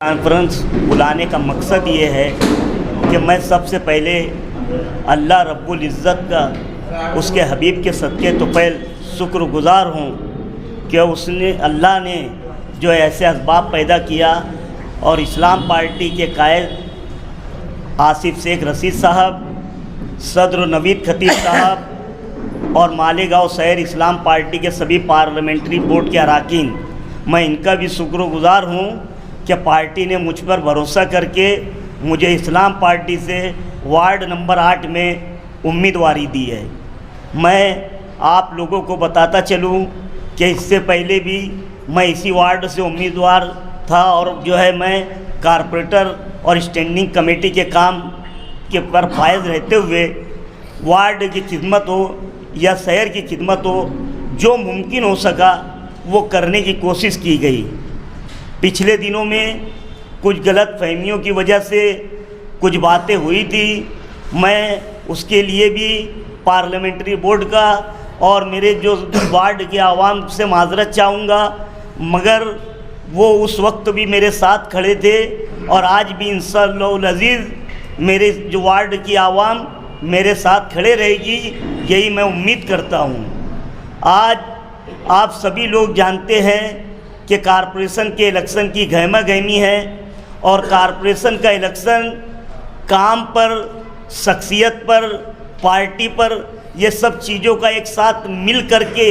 Conference बुलाने का मकसद ये है कि मैं सबसे पहले अल्लाह रब्बुल इज़्ज़त का, उसके हबीब के सदक़े तुफ़ैल शुक्रगुज़ार हूँ कि उसने, अल्लाह ने जो ऐसे असबाब पैदा किया और इस्लाम पार्टी के कायद आसिफ शेख रशीद साहब, सदर नवीद खतीब साहब और मालेगांव शहर इस्लाम पार्टी के सभी पार्लियामेंट्री बोर्ड के अरकान, मैं इनका भी शुक्रगुज़ार हूँ कि पार्टी ने मुझ पर भरोसा करके मुझे इस्लाम पार्टी से वार्ड नंबर 8 में उम्मीदवारी दी है। मैं आप लोगों को बताता चलूँ कि इससे पहले भी मैं इसी वार्ड से उम्मीदवार था और जो है मैं कारपोरेटर और स्टैंडिंग कमेटी के काम के पर फायज रहते हुए वार्ड की खिदमत हो या शहर की खिदमत हो, जो मुमकिन हो सका वो करने की कोशिश की गई। पिछले दिनों में कुछ गलत फहमियों की वजह से कुछ बातें हुई थी, मैं उसके लिए भी पार्लियामेंट्री बोर्ड का और मेरे जो वार्ड के आवाम से माजरत चाहूँगा, मगर वो उस वक्त भी मेरे साथ खड़े थे और आज भी इंशाअल्लाह अज़ीज़ मेरे जो वार्ड की आवाम मेरे साथ खड़े रहेगी, यही मैं उम्मीद करता हूँ। आज आप सभी लोग जानते हैं कि कारपोरेशन के इलेक्शन की गहमा गहमी है और कारपोरेशन का इलेक्शन काम पर, शख्सियत पर, पार्टी पर, ये सब चीज़ों का एक साथ मिल करके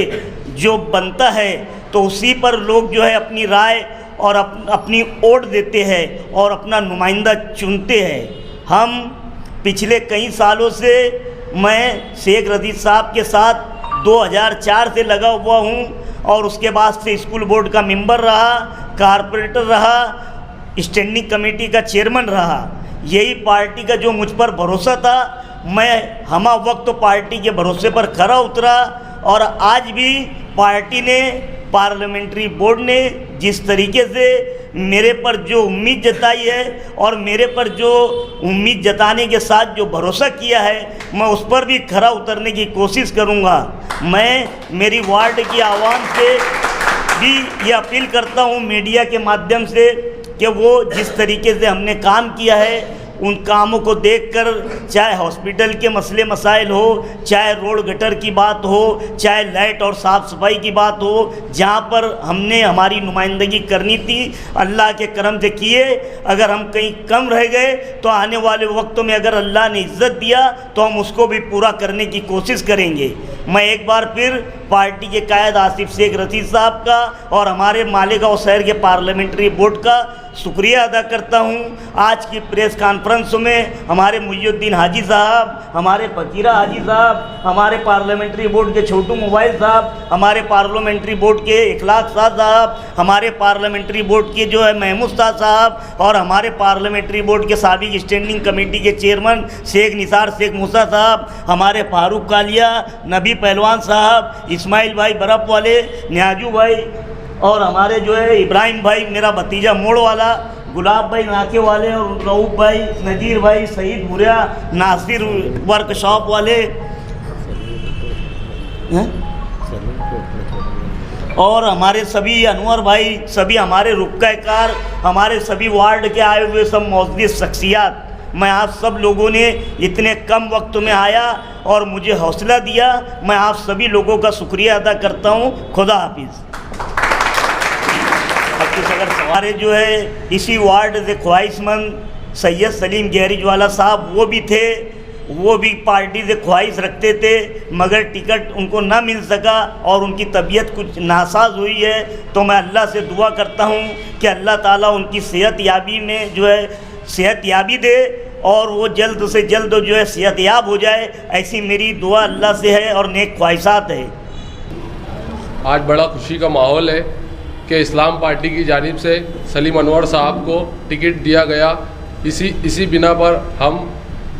जो बनता है, तो उसी पर लोग जो है अपनी राय और अपनी वोट देते हैं और अपना नुमाइंदा चुनते हैं। हम पिछले कई सालों से, मैं शेख रशीद साहब के साथ 2004 से लगा हुआ हूँ और उसके बाद से स्कूल बोर्ड का मेंबर रहा, कारपोरेटर रहा, स्टैंडिंग कमेटी का चेयरमैन रहा। यही पार्टी का जो मुझ पर भरोसा था, मैं हमा वक्त तो पार्टी के भरोसे पर खरा उतरा और आज भी पार्टी ने, पार्लियामेंट्री बोर्ड ने जिस तरीके से मेरे पर जो उम्मीद जताई है और मेरे पर जो उम्मीद जताने के साथ जो भरोसा किया है, मैं उस पर भी खरा उतरने की कोशिश करूँगा। मैं मेरी वार्ड की आवाम से भी ये अपील करता हूँ मीडिया के माध्यम से कि वो जिस तरीके से हमने काम किया है, उन कामों को देखकर, चाहे हॉस्पिटल के मसले मसाइल हो, चाहे रोड गटर की बात हो, चाहे लाइट और साफ़ सफाई की बात हो, जहाँ पर हमने हमारी नुमाइंदगी करनी थी, अल्लाह के करम से किए। अगर हम कहीं कम रह गए तो आने वाले वक्तों में अगर अल्लाह ने इज़्ज़त दिया तो हम उसको भी पूरा करने की कोशिश करेंगे। मैं एक बार फिर पार्टी के कायद आसिफ शेख रशीद साहब का और हमारे मालेगांव शहर के पार्लियामेंट्री बोर्ड का शुक्रिया अदा करता हूँ। आज की प्रेस कॉन्फ्रेंस में हमारे मुहिउद्दीन हाजी साहब, हमारे फकीरा हाजी साहब, हमारे पार्लियामेंट्री बोर्ड के छोटू मोबाइल साहब, हमारे पार्लियामेंट्री बोर्ड के इखलाक साहब, हमारे पार्लियामेंट्री बोर्ड के जो है महमूद साहब और हमारे पार्लियामेंट्री बोर्ड के साबिक स्टैंडिंग कमेटी के चेयरमैन शेख निसार शेख मूसा साहब, हमारे फारूक कालिया, नबी पहलवान साहब, इस्माइल भाई बर्फ़ वाले, न्याजू भाई और हमारे जो है इब्राहिम भाई, मेरा भतीजा मोड़ वाला, गुलाब भाई नाके वाले और रऊफ़ भाई, नज़ीर भाई, सईद भुरिया, नासिर वर्कशॉप वाले और हमारे सभी अनवर भाई, सभी हमारे रुक्काकार, हमारे सभी वार्ड के आए हुए सब मौजूद शख्सियात, मैं आप सब लोगों ने इतने कम वक्त में आया और मुझे हौसला दिया, मैं आप सभी लोगों का शुक्रिया अदा करता हूँ। खुदा हाफिज़। अब कुछ अगर सवारे जो है इसी वार्ड से ख्वाहिशमंद सैयद सलीम गहरीज वाला साहब, वो भी थे, वो भी पार्टी से ख्वाहिश रखते थे मगर टिकट उनको ना मिल सका और उनकी तबीयत कुछ नासाज हुई है। तो मैं अल्लाह से दुआ करता हूँ कि अल्लाह ताला उनकी सेहत याबी में जो है सेहत याबी दे और वो जल्द से जल्द जो है सेहत याब हो जाए, ऐसी मेरी दुआ अल्लाह से है और नेक ख्वाहिशात है। आज बड़ा खुशी का माहौल है कि इस्लाम पार्टी की जानिब से सलीम अनवर साहब को टिकट दिया गया। इसी बिना पर हम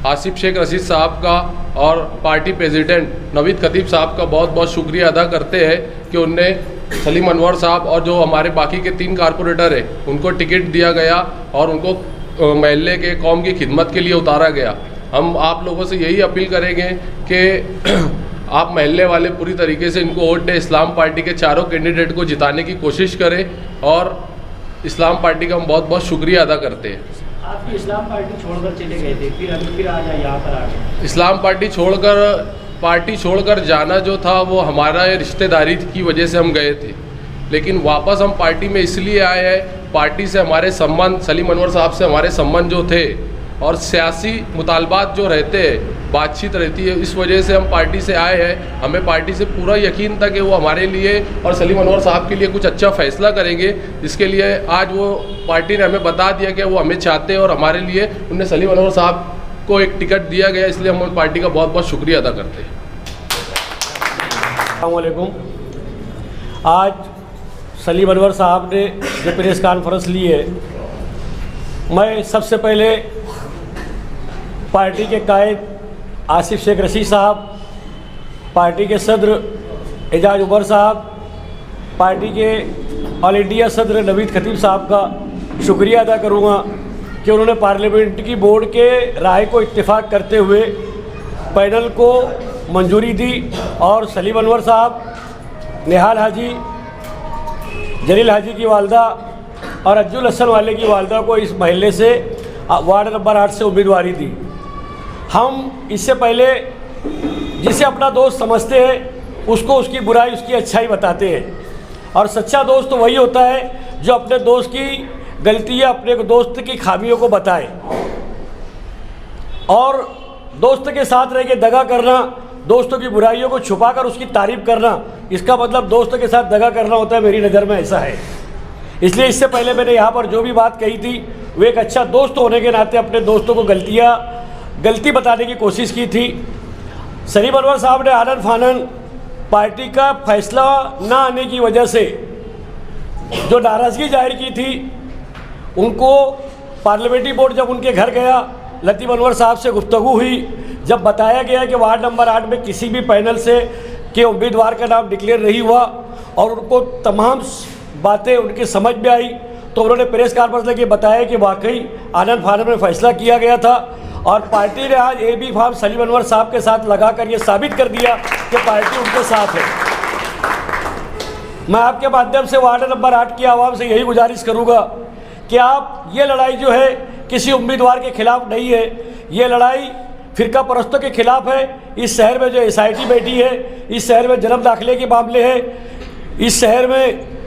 आसिफ शेख रशीद साहब का और पार्टी प्रेसिडेंट नवीद खतीब साहब का बहुत बहुत शुक्रिया अदा करते हैं कि उनने सलीम अनवर साहब और जो हमारे बाकी के 3 कारपोरेटर हैं उनको टिकट दिया गया और उनको महल्ले के कौम की खिदमत के लिए उतारा गया। हम आप लोगों से यही अपील करेंगे कि आप महल्ले वाले पूरी तरीके से इनको वोट दें, इस्लाम पार्टी के चारों कैंडिडेट को जिताने की कोशिश करें और इस्लाम पार्टी का हम बहुत बहुत शुक्रिया अदा करते हैं। आपकी इस्लाम पार्टी छोड़कर चले गए थे, फिर आज यहाँ पर आ गए। इस्लाम पार्टी छोड़कर जाना जो था वो हमारा रिश्तेदारी की वजह से हम गए थे, लेकिन वापस हम पार्टी में इसलिए आए हैं, पार्टी से हमारे संबंध, सलीम अनवर साहब से हमारे संबंध जो थे और सियासी मुतालबात जो रहते हैं, बातचीत रहती है, इस वजह से हम पार्टी से आए हैं। हमें पार्टी से पूरा यकीन था कि वो हमारे लिए और सलीम अनवर साहब के लिए कुछ अच्छा फ़ैसला करेंगे, जिसके लिए आज वो पार्टी ने हमें बता दिया कि वो हमें चाहते हैं और हमारे लिए उन्हें सलीम अनवर साहब को एक टिकट दिया गया, इसलिए हम पार्टी का बहुत बहुत शुक्रिया अदा करते हैं। अस्सलाम वालेकुम। आज सलीम अनवर साहब ने जो प्रेस कॉन्फ्रेंस ली है, मैं सबसे पहले पार्टी के कायद आसिफ शेख रशीद साहब, पार्टी के सदर एजाज उमर साहब, पार्टी के ऑल इंडिया सदर नवीद खतीब साहब का शुक्रिया अदा करूँगा कि उन्होंने पार्लियामेंट की बोर्ड के राय को इत्तेफाक करते हुए पैनल को मंजूरी दी और सलीम अनवर साहब, निहाल हाजी, जलील हाजी की वालदा और अज्जुल हसन वाले की वालदा को इस महल्ले से वार्ड नंबर 8 से उम्मीदवारी दी। हम इससे पहले जिसे अपना दोस्त समझते हैं उसको उसकी बुराई, उसकी अच्छाई बताते हैं, और सच्चा दोस्त तो वही होता है जो अपने दोस्त की गलती या अपने दोस्त की खामियों को बताए। और दोस्त के साथ रह के दगा करना, दोस्तों की बुराइयों को छुपाकर उसकी तारीफ़ करना, इसका मतलब दोस्त के साथ दगा करना होता है। मेरी नज़र में ऐसा है। इसलिए इससे पहले मैंने यहाँ पर जो भी बात कही थी वो एक अच्छा दोस्त होने के नाते अपने दोस्तों को गलती बताने की कोशिश की थी। सलीम अनवर साहब ने आनन फानन पार्टी का फैसला ना आने की वजह से जो नाराज़गी जाहिर की थी, उनको पार्लियामेंट्री बोर्ड जब उनके घर गया, लतीफ़ अनवर साहब से गुफ्तगू हुई, जब बताया गया कि वार्ड नंबर 8 में किसी भी पैनल से के उम्मीदवार का नाम डिक्लेयर नहीं हुआ और उनको तमाम बातें उनकी समझ में आई, तो उन्होंने प्रेस कॉन्फ्रेंस लेके बताया कि वाकई आनन फानन में फ़ैसला किया गया था और पार्टी ने आज AB फार्म सलीम अनवर साहब के साथ लगाकर ये साबित कर दिया कि पार्टी उनके साथ है। मैं आपके माध्यम से वार्ड नंबर 8 की आवाम से यही गुजारिश करूँगा कि आप ये लड़ाई जो है किसी उम्मीदवार के खिलाफ नहीं है, ये लड़ाई फ़िरका परस्तों के खिलाफ है। इस शहर में जो SIT बैठी है, इस शहर में जन्म दाखिले के मामले हैं, इस शहर में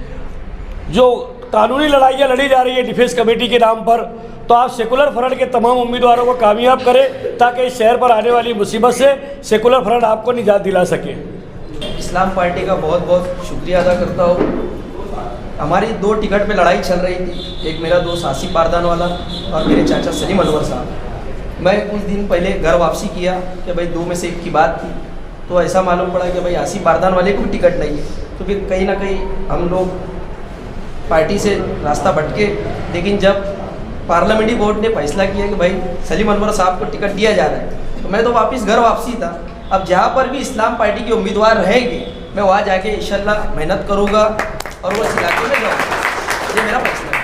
जो कानूनी लड़ाइयाँ लड़ी जा रही है डिफेंस कमेटी के नाम पर, तो आप सेकुलर फ्रंट के तमाम उम्मीदवारों को कामयाब करें ताकि इस शहर पर आने वाली मुसीबत से सेकुलर फ्रंट आपको निजात दिला सके। इस्लाम पार्टी का बहुत बहुत शुक्रिया अदा करता हूँ। हमारी 2 टिकट पे लड़ाई चल रही थी, एक मेरा दोस्त आसिफ बारदान वाला और मेरे चाचा सलीम अनवर साहब। मैं कुछ दिन पहले घर वापसी किया कि भाई 2 में से 1 की बात थी, तो ऐसा मालूम पड़ा कि भाई आसिफ बारदान वाले को भी टिकट नहीं है। तो फिर कहीं ना कहीं हम लोग पार्टी से रास्ता भटके, लेकिन जब पार्लियामेंट्री बोर्ड ने फैसला किया कि भाई सलीम अनवर साहब को टिकट दिया जा रहा है, तो मैं तो वापस घर वापसी था। अब जहाँ पर भी इस्लाम पार्टी के उम्मीदवार रहेंगे, मैं वहाँ जाके इंशाल्लाह मेहनत करूँगा और वो इस इलाके में जाऊँगा। ये मेरा फैसला है।